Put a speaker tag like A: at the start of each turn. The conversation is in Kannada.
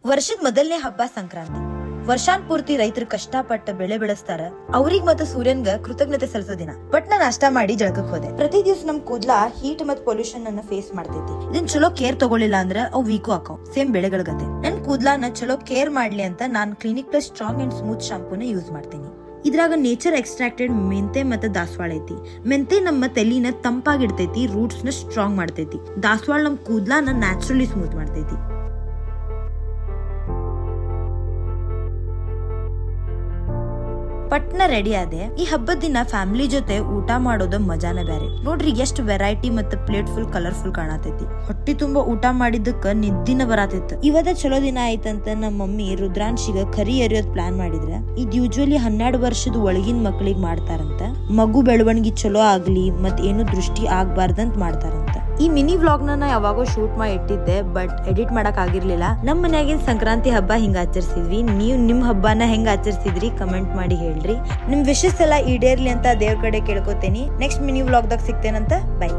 A: ವರ್ಷದ ಮೊದಲನೇ ಹಬ್ಬ ಸಂಕ್ರಾಂತಿ. ವರ್ಷಾನ್ ಪೂರ್ತಿ ರೈತರು ಕಷ್ಟಪಟ್ಟ ಬೆಳೆ ಬೆಳೆಸ್ತಾರ. ಅವ್ರಿಗ್ ಮತ್ತ ಸೂರ್ಯನ್ಗ ಕೃತಜ್ಞತೆ ಸಲ್ಲಿಸೋ ದಿನ. ಬಟ್ ನಾನ್ ನಾಷ್ಟಾ ಮಾಡಿ ಜಳಕಕ್ ಹೋದೆ. ಪ್ರತಿ ದಿವಸ ನಮ್ ಕೂದ್ಲ ಹೀಟ್ ಮತ್ ಪೊಲ್ಯೂಷನ್ ಅನ್ನ ಫೇಸ್ ಮಾಡ್ತೈತಿ. ಇದನ್ ಚಲೋ ಕೇರ್ ತಗೊಳಿಲ್ಲ ಅಂದ್ರ ಅವ್ ವೀಕು ಹಾಕಾವ್. ಸೇಮ್ ಬೆಳೆಗಳ ಗತೆ. ನನ್ ಕೂದ್ಲಾನ ಚಲೋ ಕೇರ್ ಮಾಡ್ಲಿ ಅಂತ ನಾನ್ Clinic Plus strong and smooth ಶಾಂಪೂನ ಯೂಸ್ ಮಾಡ್ತೀನಿ. ಇದ್ರಾಗ ನೇಚರ್ ಎಕ್ಸ್ಟ್ರಾಕ್ಟೆಡ್ ಮೆಂತೆ ಮತ್ತೆ ದಾಸವಾಳ ಐತಿ. ಮೆಂತೆ ನಮ್ಮ ತಲೆನ ತಂಪಾಗಿಡ್ತೈತಿ, ರೂಟ್ಸ್ ನ ಸ್ಟ್ರಾಂಗ್ ಮಾಡ್ತೈತಿ. ದಾಸವಾಳ ನಮ್ ಕೂದ್ಲಾನ ನ್ಯಾಚುರಲಿ ಸ್ಮೂತ್ ಮಾಡ್ತೈತಿ. ಪಟ್ನ ರೆಡಿ ಆದೆ. ಈ ಹಬ್ಬದ ದಿನ ಫ್ಯಾಮಿಲಿ ಜೊತೆ ಊಟ ಮಾಡೋದು ಮಜಾನ ಬ್ಯಾರೆ. ನೋಡ್ರಿ ಎಷ್ಟು ವೆರೈಟಿ ಮತ್ತೆ ಪ್ಲೇಟ್ ಫುಲ್ ಕಲರ್ಫುಲ್ ಕಾಣತೈತಿ. ಹೊಟ್ಟಿ ತುಂಬಾ ಊಟ ಮಾಡಿದ್ದಕ್ಕ ನಿದ್ದಿನ ಬರತೈತಿ. ಇವತ್ತ ಚಲೋ ದಿನ ಆಯ್ತಂತ ನಮ್ಮ ಮಮ್ಮಿ ರುದ್ರಾಂಶಿಗ ಕರಿ ಎರಿಯೋದ್ ಪ್ಲಾನ್ ಮಾಡಿದ್ರ. ಇದ್ ಯೂಶುವಲಿ 12 ವರ್ಷದ ಒಳಗಿನ ಮಕ್ಕಳಿಗೆ ಮಾಡ್ತಾರಂತ. ಮಗು ಬೆಳವಣಿಗೆ ಚಲೋ ಆಗ್ಲಿ ಮತ್ ಏನು ದೃಷ್ಟಿ ಆಗ್ಬಾರ್ದಂತ ಮಾಡ್ತಾರಂತ. ಈ ಮಿನಿ ವ್ಲಾಗ್ ನ ಯಾವಾಗೋ ಶೂಟ್ ಮಾಡಿ ಇಟ್ಟಿದ್ದೆ, ಬಟ್ ಎಡಿಟ್ ಮಾಡಕ್ ಆಗಿರ್ಲಿಲ್ಲ. ನಮ್ ಮನ್ಯಾಗಿನ ಸಂಕ್ರಾಂತಿ ಹಬ್ಬ ಹಿಂಗ ಆಚರಿಸಿದ್ವಿ. ನೀವ್ ನಿಮ್ ಹಬ್ಬನ ಹೆಂಗ್ ಆಚರಿಸಿದ್ರಿ ಕಮೆಂಟ್ ಮಾಡಿ ಹೇಳ್ರಿ. ನಿಮ್ ವಿಶಸ್ ಎಲ್ಲ ಈಡೇರ್ಲಿ ಅಂತ ದೇವ್ರ ಕಡೆ ಕೇಳ್ಕೊತೇನಿ. ನೆಕ್ಸ್ಟ್ ಮಿನಿ ವ್ಲಾಗ್ ದಾಗ ಸಿಗ್ತೇನಂತ. ಬೈ.